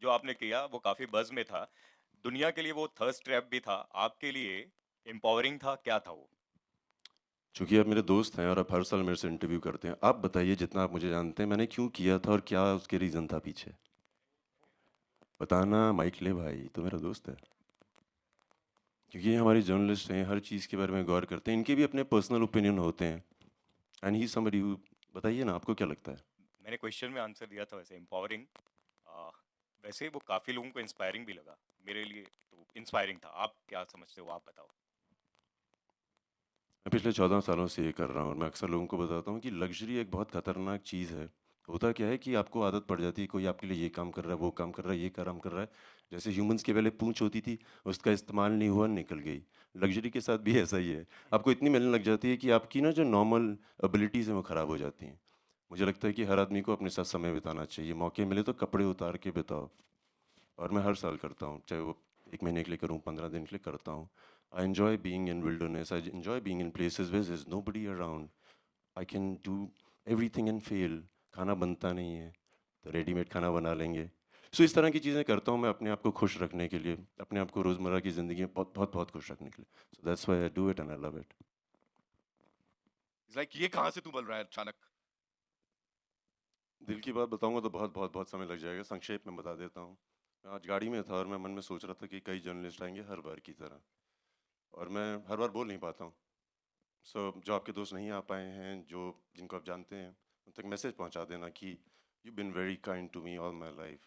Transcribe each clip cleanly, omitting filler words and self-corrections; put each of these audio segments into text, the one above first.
जो आपने किया वो काफ़ी बज़ में था। दुनिया के लिए वो थर्स्ट ट्रैप भी था, आपके लिए एम्पावरिंग था, क्या था वो? चूँकि आप मेरे दोस्त हैं और आप हर साल मेरे से इंटरव्यू करते हैं, आप बताइए जितना आप मुझे जानते हैं मैंने क्यों किया था और क्या उसके रीज़न था पीछे? बताना माइक ले भाई, तू मेरा दोस्त है। क्योंकि ये हमारे जर्नलिस्ट हैं, हर चीज़ के बारे में गौर करते हैं, इनके भी अपने पर्सनल ओपिनियन होते हैं and he is somebody who बताइए ना आपको क्या लगता है? मैंने क्वेश्चन में आंसर दिया था वैसे एम्पावरिंग। अ, वैसे वो काफ़ी लोगों को इंस्पायरिंग भी लगा। मेरे लिए तो इंस्पायरिंग था। आप क्या समझते हो, आप बताओ? मैं पिछले 14 सालों से ये कर रहा हूँ और मैं अक्सर लोगों को बताता हूँ कि लग्ज़री एक बहुत खतरनाक चीज़ है। होता क्या है कि आपको आदत पड़ जाती है, कोई आपके लिए ये काम कर रहा है, वो काम कर रहा है, ये काम कर रहा है। जैसे ह्यूमन्स के पहले पूँछ होती थी, उसका इस्तेमाल नहीं हुआ, निकल गई। लग्ज़री के साथ भी ऐसा ही है। आपको इतनी मिलने लग जाती है कि आपकी ना जो नॉर्मल एबिलिटीज़ हैं वो ख़राब हो जाती हैं। मुझे लगता है कि हर आदमी को अपने साथ समय बिताना चाहिए। मौके मिले तो कपड़े उतार के बिताओ। और मैं हर साल करता हूँ, चाहे वो 1 महीने के लिए करूँ, 15 दिन के लिए करता हूँ। I enjoy being in wilderness, I enjoy being in places where there is nobody around. I can do everything and fail. खाना बनता नहीं है, तो रेडीमेड खाना बना लेंगे। सो इस तरह की चीज़ें करता हूँ मैं अपने आप को खुश रखने के लिए, अपने आप को रोज़मर्रा की ज़िंदगी में बहुत खुश रखने के लिए। So that's why I do it and I love it. It's like ये कहाँ से तू बोल रहा है अचानक? दिल की बात बताऊँगा तो बहुत समय लग जाएगा, संक्षेप में बता देता हूँ। मैं आज गाड़ी में था और मैं मन में सोच रहा था कि कई जर्नलिस्ट आएँगे हर बार की तरह और मैं हर बार बोल नहीं पाता हूँ। जो आपके दोस्त नहीं आ पाए हैं, जो जिनको आप जानते हैं, उन तक मैसेज पहुंचा देना कि you been very kind to me all my life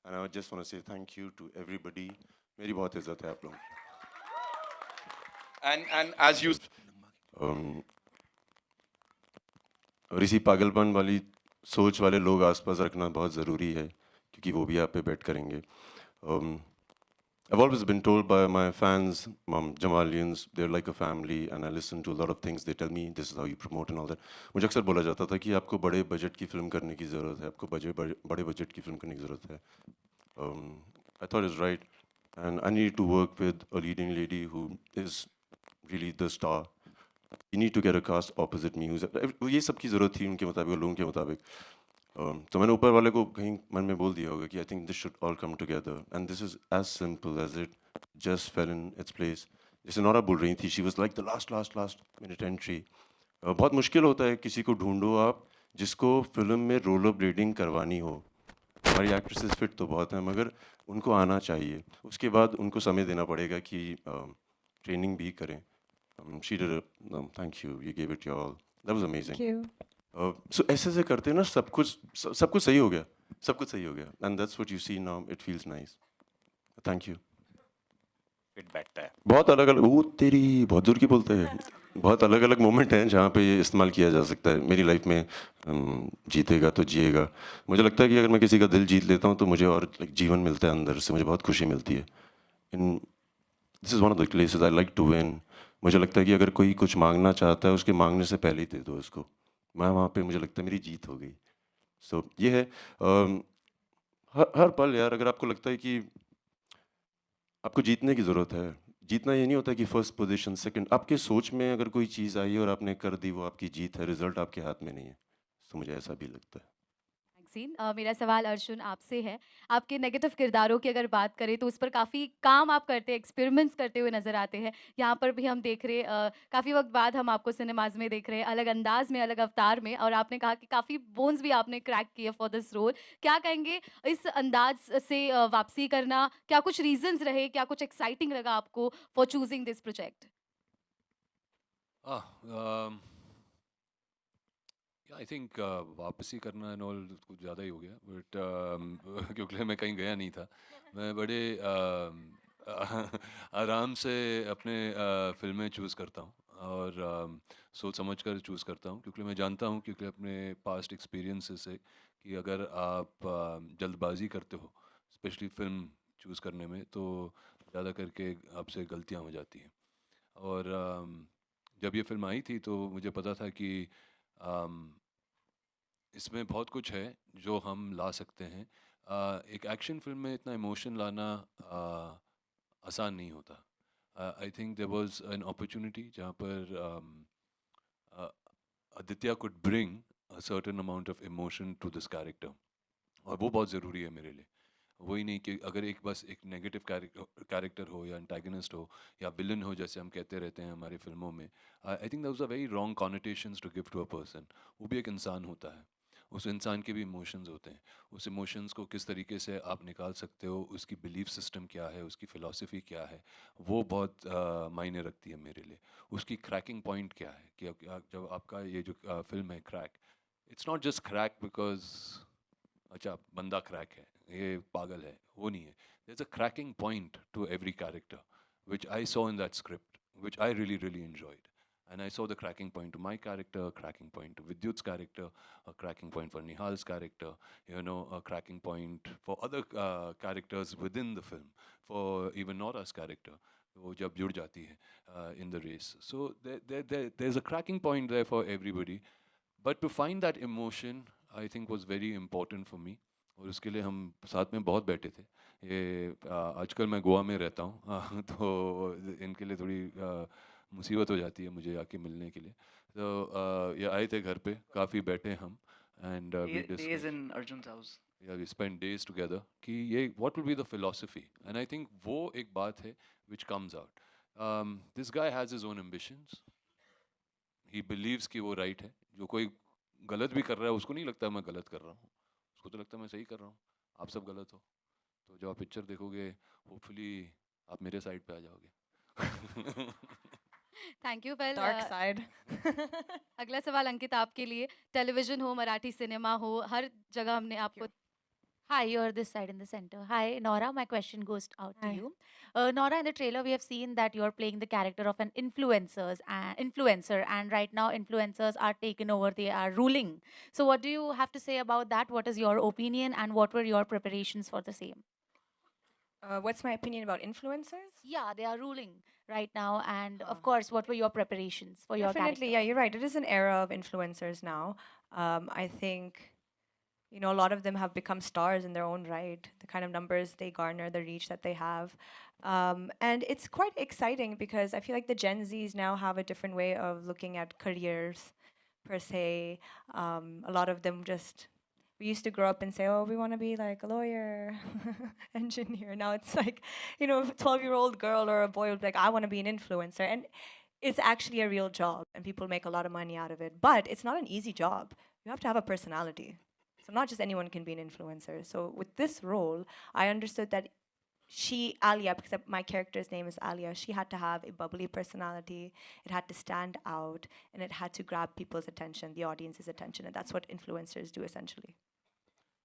and I just want to say thank you to everybody. मेरी बहुत इज्जत है आप लोगों एंड एज यू की। और इसी पागलपन वाली सोच वाले लोग आसपास रखना बहुत ज़रूरी है क्योंकि वो भी आप पे बेट करेंगे। um, I've always been told by my fans, Jamalians, they're like a family, and I listen to a lot of things. They tell me this is how you promote and all that. मुझे अक्सर बोला जाता था कि आपको बड़े budget की film करने की ज़रूरत है, आपको बड़े बजट की फिल्म करने की ज़रूरत है. Um, I thought it's right, and I need to work with a leading lady who is really the star. You need to get a cast opposite me. ये सब की ज़रूरत थी उनके मुताबिक, लोगों के मुताबिक. तो मैंने ऊपर वाले को कहीं मन में बोल दिया होगा कि I think this should all come together and this is as simple as it just fell in its place. जैसे नोरा बोल रही थी, she was like the last last last minute entry. बहुत मुश्किल होता है किसी को ढूंढो आप जिसको फिल्म में रोलर ब्लेडिंग करवानी हो. हमारी एक्ट्रेसेस फिट तो बहुत हैं मगर उनको आना चाहिए. उसके बाद उनको समय देना पड़ेगा कि ट्रेनिंग भी करें. She did thank you, you give it your all. That was Thank amazing. you. सो ऐसे ऐसे करते ना सब कुछ सही हो गया. सब कुछ सही हो गया and that's what you see now. It feels nice. Thank you. Fit बैठता है। बहुत अलग अलग वो तेरी बहुत दूर की बोलते हैं. बहुत अलग अलग मोमेंट हैं जहाँ पे ये इस्तेमाल किया जा सकता है मेरी लाइफ में. जीतेगा तो जिएगा. मुझे लगता है कि अगर मैं किसी का दिल जीत लेता हूँ तो मुझे और like, जीवन मिलता है अंदर से. मुझे बहुत खुशी मिलती है. In this is one of the places I like to win. मुझे लगता है कि अगर कोई कुछ मांगना चाहता है उसके मांगने से पहले ही दे दो उसको. मैं वहाँ पे मुझे लगता है मेरी जीत हो गई. सो ये है. हर पल यार अगर आपको लगता है कि आपको जीतने की ज़रूरत है. जीतना ये नहीं होता कि फर्स्ट पोजीशन सेकंड. आपके सोच में अगर कोई चीज़ आई और आपने कर दी वो आपकी जीत है. रिजल्ट आपके हाथ में नहीं है. तो मुझे ऐसा भी लगता है. मैक्सीन मेरा सवाल अर्जुन आपसे है। आपके नेगेटिव किरदारों की अगर बात करें तो उस पर काफ़ी काम आप करते हैं, एक्सपेरिमेंट्स करते हुए नज़र आते हैं। यहाँ पर भी हम देख रहे काफ़ी वक़्त बाद हम आपको सिनेमाज़ में देख रहे हैं, अलग अंदाज़ में, अलग अवतार में और आपने कहा कि काफ़ी बोन्स भी आपने क्रैक किए फॉर दिस रोल। क्या कहेंगे इस अंदाज़ से वापसी करना, क्या कुछ रीज़न्स रहे, क्या कुछ एक्साइटिंग लगा आपको for choosing this project? I think वापसी करना एंड ऑल कुछ ज़्यादा ही हो गया बट क्योंकि मैं कहीं गया नहीं था. मैं बड़े आराम से अपने फिल्में चूज़ करता हूँ और सोच समझ कर चूज़ करता हूँ क्योंकि मैं जानता हूँ क्योंकि अपने पास्ट एक्सपीरियंसेस से कि अगर आप जल्दबाजी करते हो स्पेशली फिल्म चूज़ करने में तो ज़्यादा करके आपसे गलतियाँ हो जाती हैं. और जब ये फिल्म आई थी तो मुझे पता था कि इसमें बहुत कुछ है जो हम ला सकते हैं. एक एक्शन फिल्म में इतना इमोशन लाना आसान नहीं होता. I think there was an opportunity जहाँ पर Aditya could bring a certain amount of emotion to this character और वो बहुत ज़रूरी है मेरे लिए. वही नहीं कि अगर एक बस एक नेगेटिव कैरेक्टर हो या एंटागनिस्ट हो या विलन हो जैसे हम कहते रहते हैं हमारी फिल्मों में. I think that was a very wrong connotations to give to a person. वो भी एक इंसान होता है, उस इंसान के भी इमोशंस होते हैं. उस इमोशंस को किस तरीके से आप निकाल सकते हो, उसकी बिलीफ सिस्टम क्या है, उसकी फ़िलॉसफी क्या है, वो बहुत मायने रखती है मेरे लिए. उसकी क्रैकिंग पॉइंट क्या है कि जब आपका ये जो फिल्म है crack, it's not just crack because अच्छा बंदा क्रैक है, ये पागल है, वो नहीं है. There is a cracking point to every character which I saw in that script, which I really, really enjoyed. And I saw the cracking point to my character, a cracking point to Vidyut's character, a cracking point for Nihal's character, you know, a cracking point for other characters within the film, for even Nora's character, वो जब जुड़ जाती है in the race. So there's a cracking point there for everybody. But to find that emotion, I think was very important for me. और उसके लिए हम साथ में बहुत बैठे थे. ये आजकल मैं गोवा में रहता हूँ तो इनके लिए थोड़ी मुसीबत हो जाती है मुझे आके मिलने के लिए. तो ये आए थे घर पे, काफ़ी बैठे हम and we Days discuss. in Arjun's house. Yeah, we spent days together कि ये what will be the philosophy, and I think वो एक बात है which comes out. This guy has his own ambitions. He believes कि वो right है. जो कोई गलत भी कर रहा है उसको नहीं लगता मैं गलत कर रहा हूँ, उसको तो लगता है मैं सही कर रहा हूँ. आप सब गलत हो. तो जब आप पिक्चर देखोगे होपफुली आप मेरे साइड पे आ जाओगे. Thank you. Well, Dark side. अगला सवाल अंकित आपके लिए. टेलीविजन हो, मराठी सिनेमा हो, हर जगह हमने आपको. Hi, you're this side in the center. Hi, Nora. My question goes out to Hi. you. Nora, in the trailer, we have seen that you're playing the character of an influencer, and right now, influencers are taken over. They are ruling. So, what do you have to say about that? What is your opinion, and what were your preparations for the same? What's my opinion about influencers? Yeah, they are ruling right now, and Huh. of course, what were your preparations for your Definitely, character? yeah, you're right. It is an era of influencers now. I think, you know, a lot of them have become stars in their own right. The kind of numbers they garner, the reach that they have. And it's quite exciting because I feel like the Gen Zs now have a different way of looking at careers, per se. A lot of them just, we used to grow up and say, oh, we want to be like a lawyer, engineer. Now it's like, you know, a 12-year-old girl or a boy will be like, I want to be an influencer. And it's actually a real job and people make a lot of money out of it. But it's not an easy job. You have to have a personality. So not just anyone can be an influencer. So with this role, I understood that Alia, because my character's name is Alia, she had to have a bubbly personality. It had to stand out and it had to grab people's attention, the audience's attention. And that's what influencers do essentially.